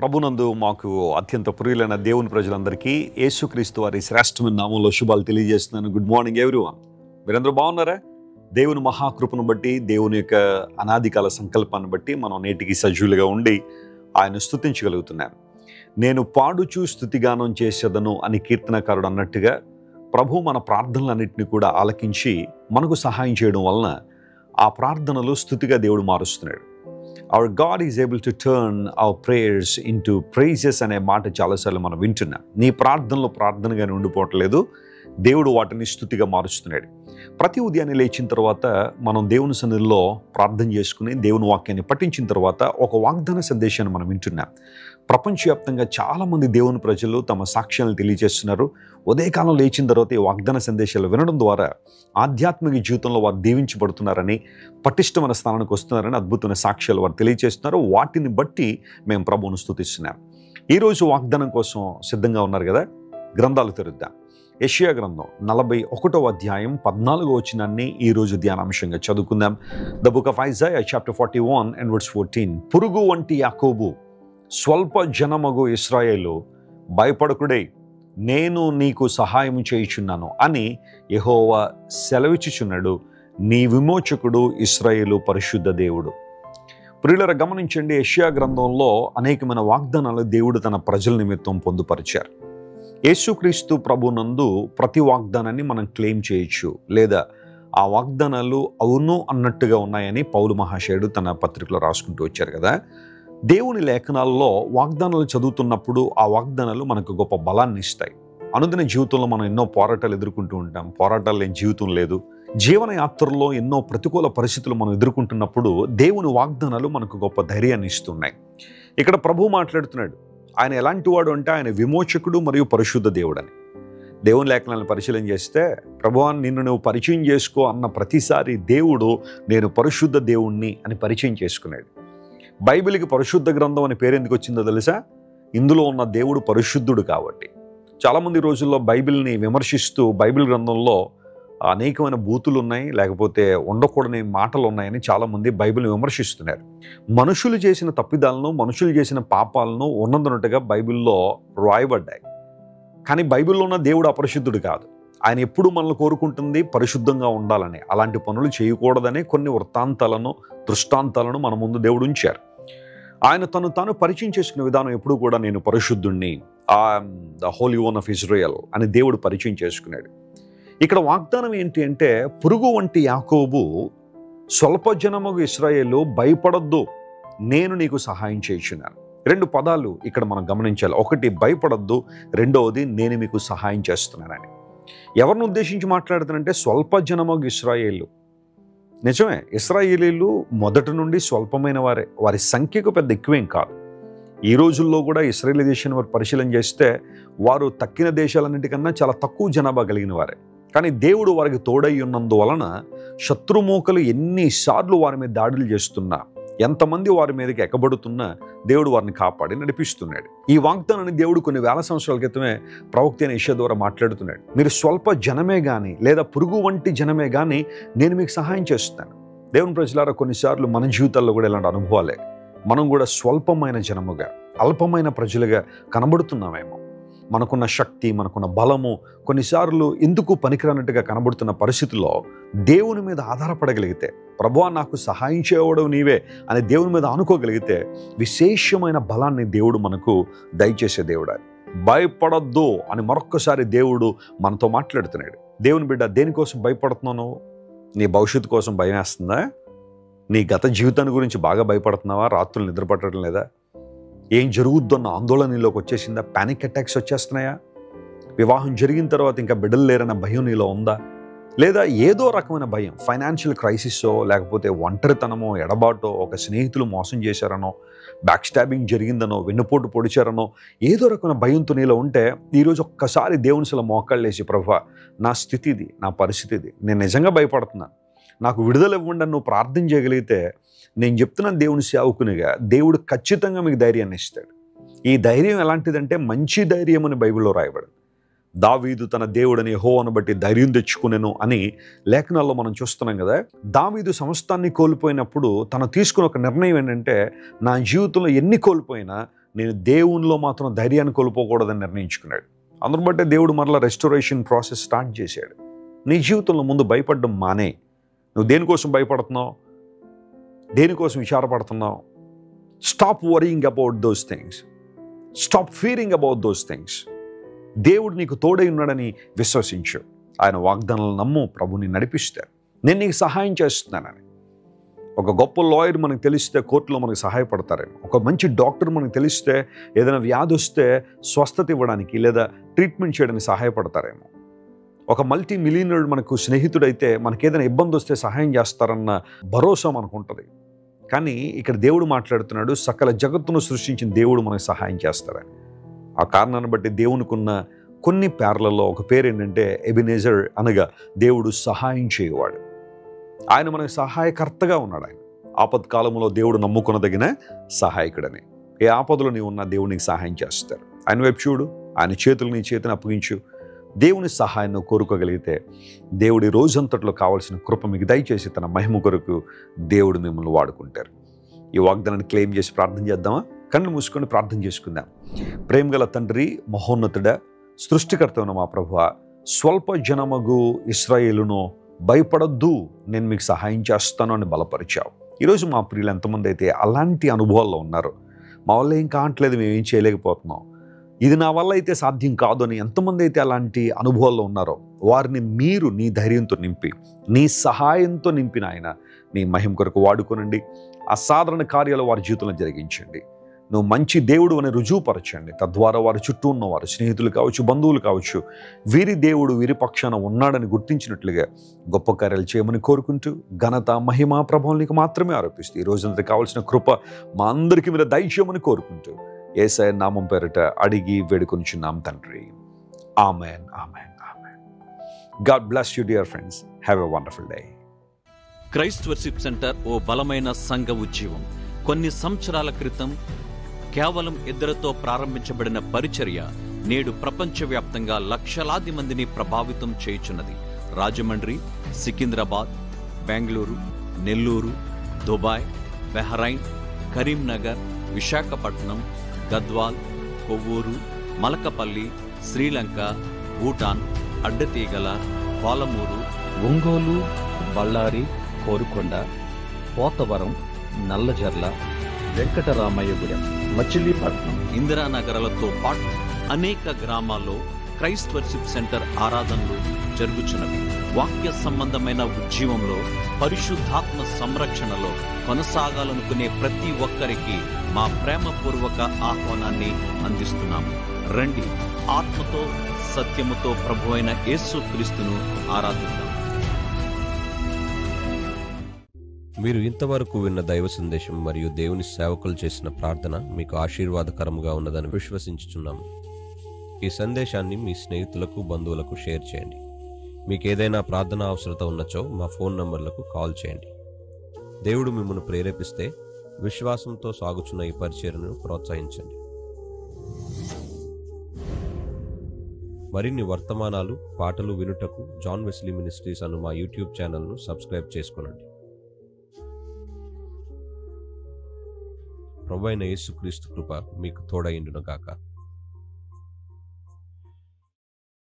ప్రభునందు మాకు అత్యంత ప్రియులైన దేవుని ప్రజలందరికీ యేసుక్రీస్తు వారి శ్రేష్టమైన నామంలో శుభాలు తెలియజేస్తున్నాను. Good morning everyone. మీరందరూ బాగున్నారా? దేవుని మహాకృపను బట్టి, దేవుని యొక్క అనాదికాల సంకల్పాన్ని బట్టి మనం నేటికి సజీవులుగా ఉండి ఆయన స్తుతించగలుగుతున్నాను. నేను పాడుచూ స్తుతిగానం చేసేదను అని కీర్తనకారుడు అన్నట్టుగా ప్రభు మన ప్రార్థనలన్నింటినీ కూడా ఆలకించి మనకు సహాయం చేయడం వలన ఆ ప్రార్థనలు స్తుతిగా దేవుడు మారుస్తున్నాడు. Our God is able to turn our prayers into praises అనే మాట చాలాసార్లు మనం వింటున్నాం. నీ ప్రార్థనలో ప్రార్థనగానే ఉండిపోవట్లేదు, దేవుడు వాటిని స్తుతిగా మారుస్తున్నాడు. ప్రతి ఉదయాన్నే లేచిన తర్వాత మనం దేవుని సన్నిధిలో ప్రార్థన చేసుకుని దేవుని వాక్యాన్ని పఠించిన తర్వాత ఒక వాగ్దాన సందేశాన్ని మనం వింటున్నాం. ప్రపంచవ్యాప్తంగా చాలామంది దేవుని ప్రజలు తమ సాక్ష్యాలను తెలియజేస్తున్నారు. ఉదయకాలం లేచిన తర్వాత ఈ వాగ్దాన సందేశాలు వినడం ద్వారా ఆధ్యాత్మిక జీవితంలో వారు దీవించబడుతున్నారని, పటిష్టమైన స్థానానికి వస్తున్నారని అద్భుతమైన సాక్ష్యాలు వారు తెలియజేస్తున్నారు. వాటిని బట్టి మేము ప్రభువును స్తుతిస్తున్నాం. ఈరోజు వాగ్దానం కోసం సిద్ధంగా ఉన్నారు కదా? గ్రంథాలు తెరుద్దాం. యెషయా గ్రంథం 41వ అధ్యాయం 14వ వచనాన్ని ఈరోజు ధ్యానాంశంగా చదువుకుందాం. The book of Isaiah chapter 41 and verse 14. పురుగు వంటి యాకోబు, స్వల్ప జనమగు ఇశ్రాయేలు, భయపడకుడై నేను నీకు సహాయం చేయుచున్నాను అని యెహోవా సెలవిచ్చుచున్నాడు. నీ విమోచకుడు ఇశ్రాయేలు పరిశుద్ధ దేవుడు. ప్రియులారా, గమనించండి, యెషయా గ్రంథంలో అనేకమైన వాగ్దానాలు దేవుడు తన ప్రజల నిమిత్తం పొందుపరిచారు. యేసుక్రీస్తు ప్రభునందు ప్రతి వాగ్దానాన్ని మనం క్లెయిమ్ చేయొచ్చు, లేదా ఆ వాగ్దానాలు అవును అన్నట్టుగా ఉన్నాయని పౌలు మహాశయుడు తన పత్రికలో రాసుకుంటూ వచ్చారు కదా. దేవుని లేఖనాల్లో వాగ్దానాలు చదువుతున్నప్పుడు ఆ వాగ్దానాలు మనకు గొప్ప బలాన్ని ఇస్తాయి. అనుదిన జీవితంలో మనం ఎన్నో పోరాటాలు ఎదుర్కొంటూ ఉంటాం. పోరాటాలు లేని జీవితం లేదు. జీవన యాత్రలో ఎన్నో ప్రతికూల పరిస్థితులు మనం ఎదుర్కొంటున్నప్పుడు దేవుని వాగ్దానాలు మనకు గొప్ప ధైర్యాన్ని ఇస్తున్నాయి. ఇక్కడ ప్రభువు మాట్లాడుతున్నాడు. ఆయన ఎలాంటి వాడు అంటే ఆయన విమోచకుడు మరియు పరిశుద్ధ దేవుడు అని. దేవుని లేఖనాలను పరిశీలన చేస్తే, ప్రభువా నిన్ను నువ్వు పరిచయం చేసుకో అన్న ప్రతిసారి దేవుడు నేను పరిశుద్ధ దేవుణ్ణి అని పరిచయం చేసుకున్నాడు. బైబిల్కి పరిశుద్ధ గ్రంథం అనే పేరు ఎందుకు వచ్చిందో తెలుసా? ఇందులో ఉన్న దేవుడు పరిశుద్ధుడు కాబట్టి. చాలామంది రోజుల్లో బైబిల్ని విమర్శిస్తూ బైబిల్ గ్రంథంలో అనేకమైన బూతులు ఉన్నాయి, లేకపోతే ఉండకూడని మాటలు ఉన్నాయని చాలామంది బైబిల్ని విమర్శిస్తున్నారు. మనుషులు చేసిన తప్పిదాలను, మనుషులు చేసిన పాపాలను ఉన్నదన్నట్టుగా బైబిల్లో రాయబడ్డాయి. కానీ బైబిల్లో ఉన్న దేవుడు అపరిశుద్ధుడు కాదు. ఆయన ఎప్పుడు మనల్ని కోరుకుంటుంది పరిశుద్ధంగా ఉండాలని. అలాంటి పనులు చేయకూడదని కొన్ని వృత్తాంతాలను, దృష్టాంతాలను మన ముందు దేవుడు ఉంచారు. ఆయన తను తాను పరిచయం చేసుకునే విధానం ఎప్పుడు కూడా నేను పరిశుద్ధుణ్ణి, the holy one of Israel అని దేవుడు పరిచయం చేసుకున్నాడు. ఇక్కడ వాగ్దానం ఏంటి అంటే, పురుగు వంటి యాకోబు, స్వల్ప జనమగు ఇశ్రాయేలు, భయపడొద్దు, నేను నీకు సహాయం చేయుచున్నాను. రెండు పదాలు ఇక్కడ మనం గమనించాలి. ఒకటి భయపడొద్దు, రెండవది నేను మీకు సహాయం చేస్తున్నానని. ఎవరిని ఉద్దేశించి మాట్లాడుతానంటే స్వల్ప జనమగు ఇశ్రాయేలు. నిజమే, ఇశ్రాయేలీలు మొదటి నుండి స్వల్పమైన వారే. వారి సంఖ్యకు పెద్ద ఎక్కువేం కాదు. ఈ రోజుల్లో కూడా ఇశ్రాయేల్ దేశాన్ని వారు పరిశీలన చేస్తే వారు తక్కిన దేశాలన్నిటికన్నా చాలా తక్కువ జనాభా కలిగిన వారే. కానీ దేవుడు వారికి తోడై ఉన్నందువలన శత్రుమూకలు ఎన్నిసార్లు వారి మీద దాడులు చేస్తున్నా, ఎంతమంది వారి మీదకి ఎక్కబడుతున్నా దేవుడు వారిని కాపాడి నడిపిస్తున్నాడు. ఈ వాగ్దానాన్ని దేవుడు కొన్ని వేల సంవత్సరాల క్రితమే ప్రవక్త అయిన యెషయా ద్వారా మాట్లాడుతున్నాడు. మీరు స్వల్ప జనమే కానీ, లేదా పురుగు వంటి జనమే కానీ నేను మీకు సహాయం చేస్తాను. దేవుని ప్రజలారా, కొన్నిసార్లు మన జీవితాల్లో కూడా ఇలాంటి అనుభవాలే. మనం కూడా స్వల్పమైన జనముగా, అల్పమైన ప్రజలుగా కనబడుతున్నామేమో. మనకున్న శక్తి, మనకున్న బలము కొన్నిసార్లు ఎందుకు పనికిరానట్టుగా కనబడుతున్న పరిస్థితుల్లో దేవుని మీద ఆధారపడగలిగితే, ప్రభువా నాకు సహాయం చేయవడం నీవే అని దేవుని మీద ఆనుకోగలిగితే విశేషమైన బలాన్ని దేవుడు మనకు దయచేసే దేవుడు. భయపడొద్దు అని మరొక్కసారి దేవుడు మనతో మాట్లాడుతున్నాడు. దేవుని బిడ్డ, దేనికోసం భయపడుతున్నావు? నీ భవిష్యత్తు కోసం భయం వేస్తుందా? నీ గత జీవితాన్ని గురించి బాగా భయపడుతున్నావా? రాత్రులు నిద్ర పట్టడం లేదా? ఏం జరుగుద్దన్న ఆందోళన నీలోకి వచ్చేసిందా? పానిక్ అటాక్స్ వచ్చేస్తున్నాయా? వివాహం జరిగిన తర్వాత ఇంకా బిడ్డలు లేరన్న భయం నీలో ఉందా? లేదా ఏదో రకమైన భయం, ఫైనాన్షియల్ క్రైసిస్సో, లేకపోతే ఒంటరితనమో, ఎడబాటో, ఒక స్నేహితులు మోసం చేశారనో, బ్యాక్ స్టాబింగ్ జరిగిందనో, వెన్నుపోటు పొడిచారనో, ఏదో రకమైన భయంతో నీలో ఉంటే ఈరోజు ఒక్కసారి దేవుని సల మోకాళ్ళేసి, ప్రభువా నా స్థితి ఇది, నా పరిస్థితి ఇది, నేను నిజంగా భయపడుతున్నాను, నాకు విడుదల ఇవ్వండి అని నువ్వు ప్రార్థన చేయగలిగితే, నేను చెప్తున్నాను దేవుని సేవకునిగా, దేవుడు ఖచ్చితంగా మీకు ధైర్యాన్ని ఇస్తాడు. ఈ ధైర్యం ఎలాంటిదంటే మంచి ధైర్యం అని బైబిల్లో రాయబడింది. దావీదు తన దేవుడని యెహోవాను బట్టి ధైర్యం తెచ్చుకునేను అని లేఖనాల్లో మనం చూస్తున్నాం కదా. దావీదు సమస్తాన్ని కోల్పోయినప్పుడు తను తీసుకున్న ఒక నిర్ణయం ఏంటంటే, నా జీవితంలో ఎన్ని కోల్పోయినా నేను దేవునిలో మాత్రం ధైర్యాన్ని కోల్పోకూడదని నిర్ణయించుకున్నాడు. అందును బట్టే దేవుడు మరలా రెస్టోరేషన్ ప్రాసెస్ స్టార్ట్ చేశాడు. నీ జీవితంలో ముందు భయపడడం మానే. నువ్వు దేనికోసం భయపడుతున్నావు, దేనికోసం విచారపడుతున్నావు? Stop worrying about those things, stop fearing about those things. దేవుడు నీకు తోడై ఉన్నాడని విశ్వసించు. ఆయన వాగ్దానాలను నమ్ము, ప్రభుని నడిపిస్తాడు. నేను నీకు సహాయం చేస్తున్నానని. ఒక గొప్ప లాయర్ మనకు తెలిస్తే కోర్టులో మనకు సహాయపడతారేమో. ఒక మంచి డాక్టర్ మనకు తెలిస్తే ఏదైనా వ్యాధి వస్తే స్వస్థత ఇవ్వడానికి లేదా ట్రీట్మెంట్ చేయడానికి సహాయపడతారేమో. ఒక మల్టీ మిలియనర్ మనకు స్నేహితుడైతే మనకి ఏదైనా ఇబ్బంది వస్తే సహాయం చేస్తారన్న భరోసా మనకు ఉంటుంది. కానీ ఇక్కడ దేవుడు మాట్లాడుతున్నాడు, సకల జగత్తును సృష్టించిన దేవుడు మనకు సహాయం చేస్తారని. ఆ కారణాన్ని బట్టి దేవునికున్న కొన్ని పేర్లలో ఒక పేరు ఏంటంటే ఎబినేజర్, అనగా దేవుడు సహాయం చేయవాడు. ఆయన మనకు సహాయకర్తగా ఉన్నాడు. ఆయన ఆపత్కాలంలో దేవుడు నమ్ముకొనదగిన సహాయకుడని. ఏ ఆపదలో నీవు ఉన్నా దేవుడు నీకు సహాయం చేస్తారు. ఆయన వైపు చూడు, ఆయన చేతులు నీ చేతిని అప్పగించు. దేవుని సహాయాన్ని కోరుకోగలిగితే దేవుడి రోజంతట్లో కావాల్సిన కృప మీకు దయచేసి తన మహిమ కొరకు దేవుడు మిమ్మల్ని వాడుకుంటారు. ఈ వాగ్దానాన్ని క్లెయిమ్ చేసి ప్రార్థన చేద్దామా? కళ్ళు మూసుకొని ప్రార్థన చేసుకుందాం. ప్రేమగల తండ్రి, మహోన్నతుడ, సృష్టికర్త ఉన్న మా ప్రభువా, స్వల్ప జనమగు ఇశ్రాయేలును భయపడొద్దు, నేను మీకు సహాయం చేస్తాను అని బలపరిచావు. ఈరోజు మా ప్రియులు ఎంతమంది అయితే అలాంటి అనుభవాల్లో ఉన్నారో, మా వల్ల ఏం కావట్లేదు, మేము ఏం చేయలేకపోతున్నాం, ఇది నా వల్ల అయితే సాధ్యం కాదు అని ఎంతమంది అయితే అలాంటి అనుభవాల్లో ఉన్నారో వారిని మీరు నీ ధైర్యంతో నింపి, నీ సహాయంతో నింపిన ఆయన నీ మహిమ కొరకు వాడుకోనండి. అసాధారణ కార్యాలు వారి జీవితంలో జరిగించండి. నువ్వు మంచి దేవుడు అని రుజువుపరచండి. తద్వారా వారి చుట్టూ ఉన్నవారు, స్నేహితులు కావచ్చు, బంధువులు కావచ్చు, వీరి దేవుడు వీరి పక్షాన ఉన్నాడని గుర్తించినట్లుగా గొప్ప కార్యాలు చేయమని కోరుకుంటూ, ఘనత, మహిమ, ప్రభావం నీకు మాత్రమే ఆరోపిస్తూ ఈ రోజంతా కావాల్సిన కృప మా అందరికీ మీరు దయచేయమని కోరుకుంటూ యేసయ్య నామం పేరిట అడిగి వేడుకొనిచున్నాం తండ్రి. Amen, amen, amen. God bless you dear friends. Have a wonderful day. Christ worship centre ఓ బలమైన సంఘ ఉద్యమం. కొన్ని సంవత్సరాల క్రితం కేవలం ఇద్దరితో ప్రారంభించబడిన పరిచర్య నేడు ప్రపంచవ్యాప్తంగా లక్షలాది మందిని ప్రభావితం చేయుచున్నది. రాజమండ్రి, సికింద్రాబాద్, బెంగళూరు, నెల్లూరు, దుబాయ్, బెహ్రైన్, కరీంనగర్, విశాఖపట్నం, గద్వాల్, కొవ్వూరు, మలకపల్లి, శ్రీలంక, భూటాన్, అడ్డతీగల, పాలమూరు, ఒంగోలు, బళ్ళారి, కోరుకొండ, పోతవరం, నల్లజర్ల, వెంకటరామయ్యగూడెం, మచిలీపట్నం, ఇందిరానగర్లతో పాటు అనేక గ్రామాల్లో క్రైస్ట్ వర్షిప్ సెంటర్ ఆరాధనలు జరుగుచున్నవి. వాక్య సంబంధమైన ఉద్యమంలో, పరిశుద్ధాత్మ సంరక్షణలో కొనసాగాలనుకునే ప్రతి ఒక్కరికి మా ప్రేమపూర్వక ఆహ్వానాన్ని అందిస్తున్నాము. రండి, ఆత్మతో సత్యముతో ప్రభువైన యేసు క్రీస్తును ఆరాధిద్దాం. మీరు ఇంతవరకు విన్న దైవ సందేశం మరియు దేవుని సేవకులు చేసిన ప్రార్థన మీకు ఆశీర్వాదకరముగా ఉన్నదని విశ్వసించుచున్నాము. ఈ సందేశాన్ని మీ స్నేహితులకు, బంధువులకు షేర్ చేయండి. మీకు ఏదైనా ప్రార్థన అవసరత ఉన్నచో మా ఫోన్ నంబర్లకు కాల్ చేయండి. దేవుడు మిమ్మల్ని ప్రేరేపిస్తే విశ్వాసంతో సాగుచున్న ఈ పరిచర్యను ప్రోత్సహించండి. మరిన్ని వర్తమానాలు, పాటలు వినుటకు జాన్ వెస్లీ మినిస్ట్రీస్ అను మా యూట్యూబ్ ఛానల్ను సబ్స్క్రైబ్ చేసుకొనండి. ప్రభువైన యేసుక్రీస్తు కృప మీకు తోడైండును గాక.